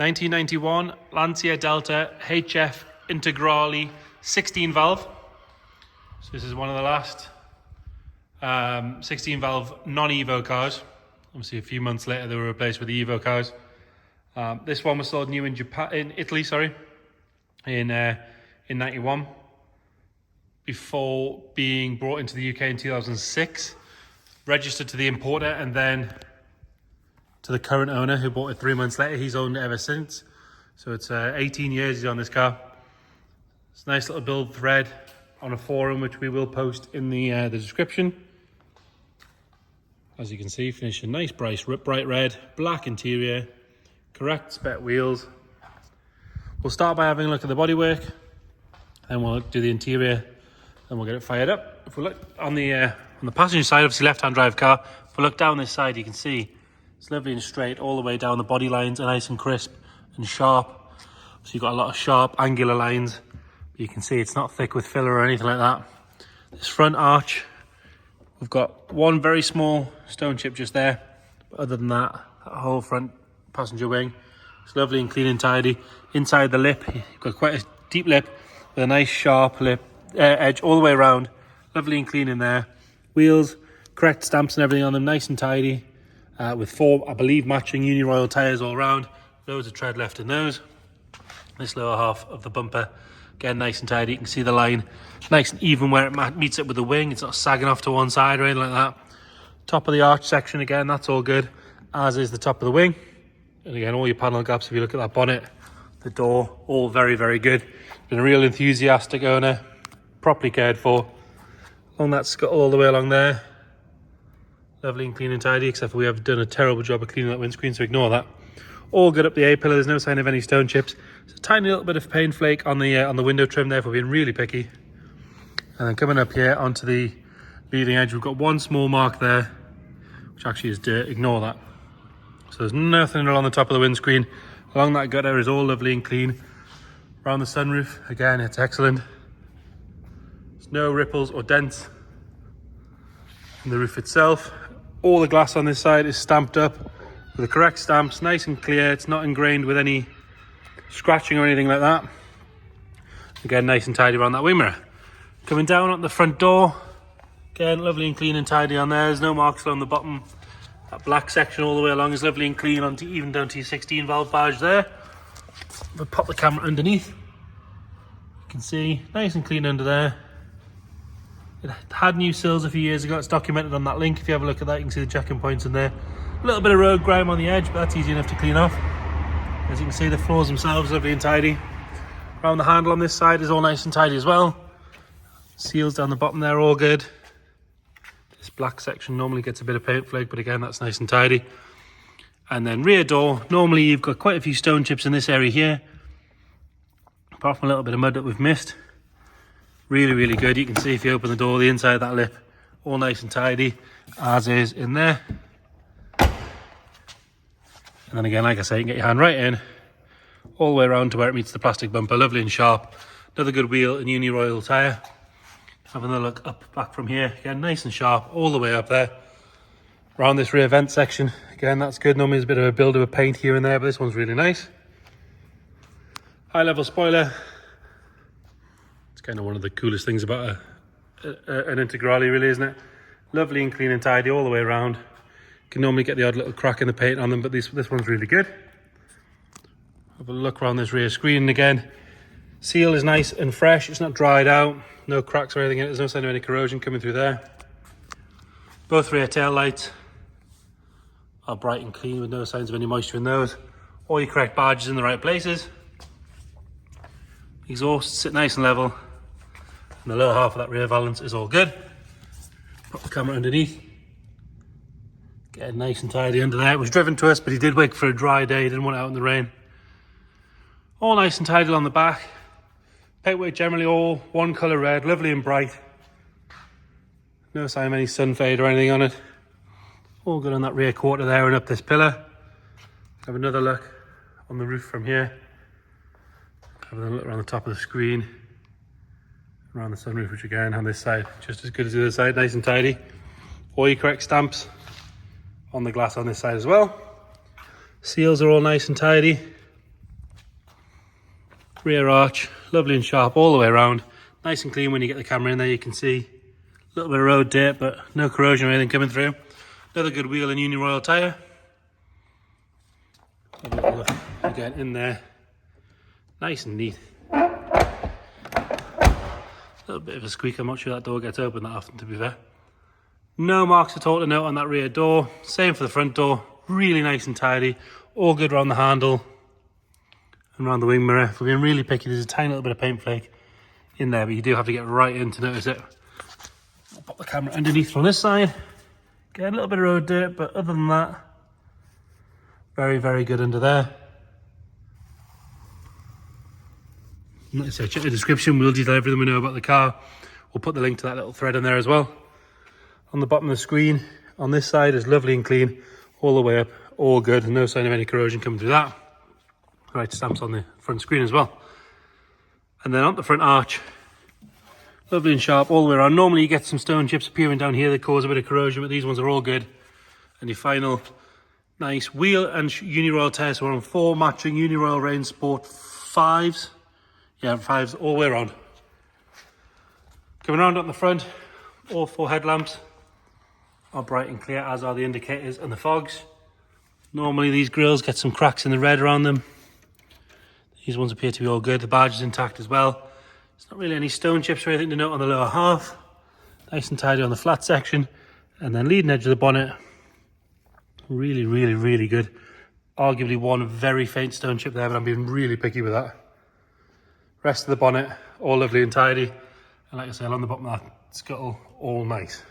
1991 Lancia Delta HF Integrale 16 valve. So this is one of the last 16 valve non-Evo cars. Obviously a few months later they were replaced with the Evo cars. This one was sold new in Italy, in 91, before being brought into the UK in 2006, registered to the importer and then to the current owner who bought it 3 months later. He's owned it ever since. So it's 18 years he's on this car. It's a nice little build thread on a forum, which we will post in the description. As you can see, finished in nice bright red, black interior, correct spec wheels. We'll start by having a look at the bodywork, then we'll do the interior, then we'll get it fired up. If we look on the passenger side, obviously left-hand drive car, if we look down this side, you can see it's lovely and straight all the way down. The body lines are nice and crisp and sharp. So you've got a lot of sharp, angular lines. But you can see it's not thick with filler or anything like that. This front arch, we've got one very small stone chip just there. But other than that, that whole front passenger wing, it's lovely and clean and tidy. Inside the lip, you've got quite a deep lip with a nice sharp lip edge all the way around. Lovely and clean in there. Wheels, correct stamps and everything on them, nice and tidy. With 4, I believe, matching Uniroyal tyres all around. Loads of tread left in those. This lower half of the bumper, again, nice and tidy. You can see the line nice and even where it meets up with the wing. It's not sagging off to one side or anything like that. Top of the arch section, again, that's all good, as is the top of the wing. And again, all your panel gaps, if you look at that bonnet, the door, all very, very good. Been a real enthusiastic owner, properly cared for. Along that scuttle all the way along there. Lovely and clean and tidy, except for we have done a terrible job of cleaning that windscreen, so ignore that. All good up the A-pillar, there's no sign of any stone chips. There's a tiny little bit of paint flake on the window trim there for being really picky. And then coming up here onto the leading edge, we've got one small mark there, which actually is dirt, ignore that. So there's nothing along the top of the windscreen. Along that gutter is all lovely and clean. Around the sunroof, again, it's excellent. There's no ripples or dents in the roof itself. All the glass on this side is stamped up with the correct stamps, nice and clear. It's not ingrained with any scratching or anything like that. Again, nice and tidy around that wing mirror. Coming down at the front door, again, lovely and clean and tidy on there. There's no marks on the bottom. That black section all the way along is lovely and clean, even down to your 16 valve barge there. We'll pop the camera underneath. You can see, nice and clean under there. It had new sills a few years ago. It's documented on that link. If you have a look at that, you can see the checking points in there. A little bit of road grime on the edge, but that's easy enough to clean off. As you can see, the floors themselves lovely and tidy. Around the handle on this side is all nice and tidy as well. Seals down the bottom there, all good. This black section normally gets a bit of paint flake, but again, that's nice and tidy. And then rear door, normally you've got quite a few stone chips in this area here. Apart from a little bit of mud that we've missed. Really, really good. You can see if you open the door, the inside of that lip, all nice and tidy, as is in there. And then again, like I say, you can get your hand right in, all the way around to where it meets the plastic bumper, lovely and sharp. Another good wheel and Uniroyal tyre. Have another look up, back from here, again, nice and sharp, all the way up there. Around this rear vent section, again, that's good. Normally there's a bit of a build of paint here and there, but this one's really nice. High level spoiler. It's kind of one of the coolest things about an Integrale, really, isn't it? Lovely and clean and tidy all the way around. You can normally get the odd little crack in the paint on them, but this one's really good. Have a look around this rear screen again. Seal is nice and fresh. It's not dried out. No cracks or anything in it. There's no sign of any corrosion coming through there. Both rear tail lights are bright and clean with no signs of any moisture in those. All your correct badges in the right places. Exhaust sit nice and level. And the lower half of that rear valance is all good. Put the camera underneath. Get it nice and tidy under there. It was driven to us, but he did wait for a dry day. He didn't want it out in the rain. All nice and tidy on the back. Paintwork generally all one colour red, lovely and bright. No sign of any sun fade or anything on it. All good on that rear quarter there and up this pillar. Have another look on the roof from here. Have a look around the top of the screen. Around the sunroof, which again on this side, just as good as the other side, nice and tidy. All your correct stamps on the glass on this side as well. Seals are all nice and tidy. Rear arch, lovely and sharp all the way around. Nice and clean when you get the camera in there, you can see a little bit of road dirt, but no corrosion or anything coming through. Another good wheel and Union Royal tyre. Have a little look again in there. Nice and neat. A little bit of a squeak, I'm not sure that door gets open that often, to be fair. No marks at all to note on that rear door. Same for the front door. Really nice and tidy. All good around the handle and around the wing mirror. If we're being really picky, there's a tiny little bit of paint flake in there, but you do have to get right in to notice it. I'll pop the camera underneath from this side. Get a little bit of road dirt, but other than that, very, very good under there. Like I said, check the description. We'll detail everything we know about the car. We'll put the link to that little thread in there as well. On the bottom of the screen, on this side, is lovely and clean, all the way up, all good. No sign of any corrosion coming through that. Right, stamps on the front screen as well. And then on the front arch, lovely and sharp all the way around. Normally you get some stone chips appearing down here that cause a bit of corrosion, but these ones are all good. And your final nice wheel and Uni Royal tyres. So we're on 4 matching Uni Royal Rain Sport 5s. Yeah, 5s all the way around. Coming around on the front, all 4 headlamps are bright and clear, as are the indicators and the fogs. Normally these grills get some cracks in the red around them. These ones appear to be all good. The badge is intact as well. There's not really any stone chips or anything to note on the lower half. Nice and tidy on the flat section. And then leading edge of the bonnet. Really, really, really good. Arguably one very faint stone chip there, but I'm being really picky with that. Rest of the bonnet, all lovely and tidy. And like I say, along the bottom of that scuttle, all nice.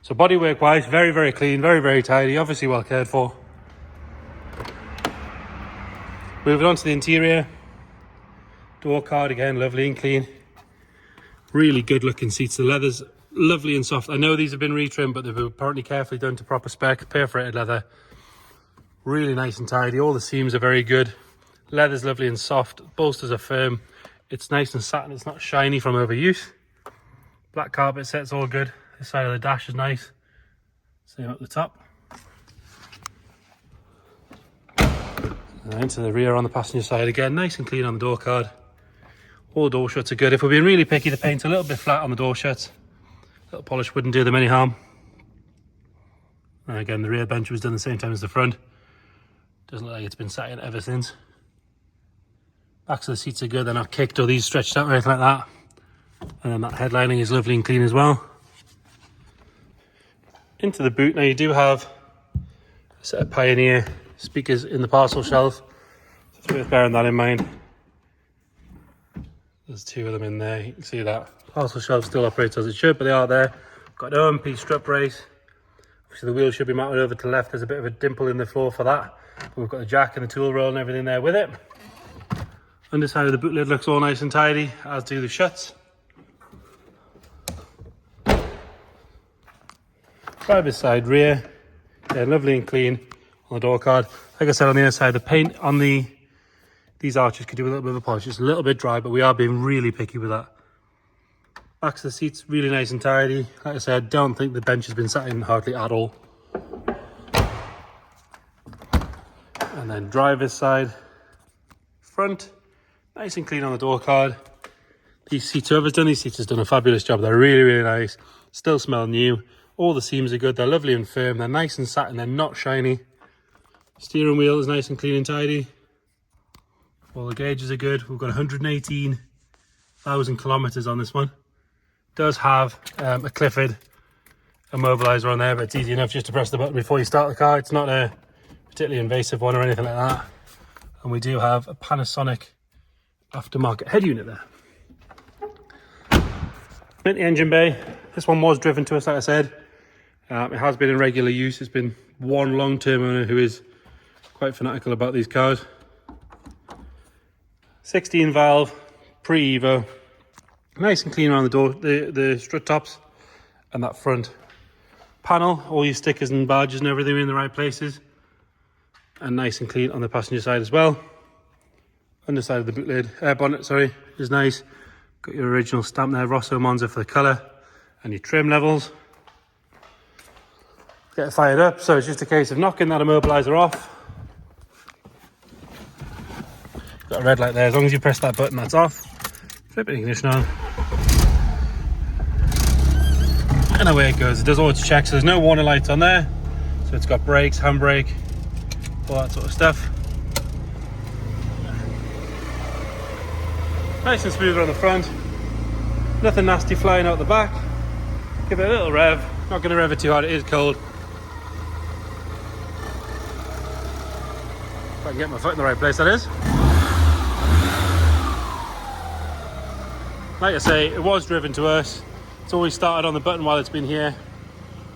So bodywork wise, very, very clean, very, very tidy, obviously well cared for. Moving on to the interior. Door card again, lovely and clean. Really good looking seats. The leather's lovely and soft. I know these have been retrimmed, but they've been apparently carefully done to proper spec. Perforated leather. Really nice and tidy. All the seams are very good. Leather's lovely and soft. Bolsters are firm. It's nice and satin. It's not shiny from overuse. Black carpet set's all good. This side of the dash is nice. Same up the top. And into the rear on the passenger side again. Nice and clean on the door card. All door shuts are good. If we're being really picky, the paint's a little bit flat on the door shuts. A little polish wouldn't do them any harm. And again, the rear bench was done the same time as the front. Doesn't look like it's been sat in ever since. Backs of the seats are good. They're not kicked or these stretched out or anything like that. And then that headlining is lovely and clean as well. Into the boot. Now you do have a set of Pioneer speakers in the parcel shelf. So it's worth bearing that in mind. There's 2 of them in there. You can see that. Parcel shelf still operates as it should, but they are there. Got an OMP strut brace. Obviously the wheel should be mounted over to the left. There's a bit of a dimple in the floor for that. But we've got the jack and the tool roll and everything there with it. Underside of the boot lid looks all nice and tidy, as do the shuts. Driver's side rear, yeah, lovely and clean on the door card. Like I said, on the other side, the paint on these arches could do a little bit of a polish. It's a little bit dry, but we are being really picky with that. Backs of the seats, really nice and tidy. Like I said, I don't think the bench has been sat in hardly at all. And then driver's side, front, nice and clean on the door card. These seats, whoever's done these seats has done a fabulous job. They're really, really nice. Still smell new. All the seams are good. They're lovely and firm. They're nice and satin. They're not shiny. Steering wheel is nice and clean and tidy. All the gauges are good. We've got 118,000 kilometers on this one. Does have a Clifford immobilizer on there, but it's easy enough just to press the button before you start the car. It's not a particularly invasive one or anything like that. And we do have a Panasonic aftermarket head unit there. In the engine bay, this one was driven to us, like I said. It has been in regular use. It's been one long-term owner who is quite fanatical about these cars. 16 valve, pre-Evo. Nice and clean around the door, the strut tops and that front panel. All your stickers and badges and everything are in the right places. And nice and clean on the passenger side as well. Underside of the boot lid, bonnet, sorry, is nice. Got your original stamp there, Rosso Monza for the colour and your trim levels. Get it fired up, so it's just a case of knocking that immobilizer off. Got a red light there. As long as you press that button, that's off. Flip the ignition on. And away it goes. It does auto check, so there's no warning lights on there. So it's got brakes, handbrake, all that sort of stuff. Nice and smooth on the front. Nothing nasty flying out the back. Give it a little rev. Not going to rev it too hard, it is cold. If I can get my foot in the right place, that is. Like I say, it was driven to us. It's always started on the button while it's been here,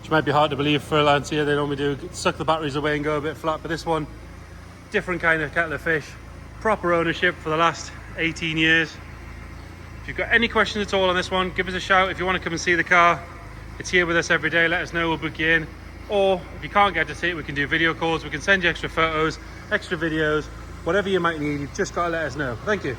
which might be hard to believe for a Lancia. They normally do suck the batteries away and go a bit flat, but this one, different kind of kettle of fish. Proper ownership for the last 18 years. If you've got any questions at all on this one, give us a shout. If you want to come and see the car, it's here with us every day. Let us know, we'll book you in. Or if you can't get to see it, we can do video calls. We can send you extra photos, extra videos, whatever you might need. You've just got to let us know. Thank you.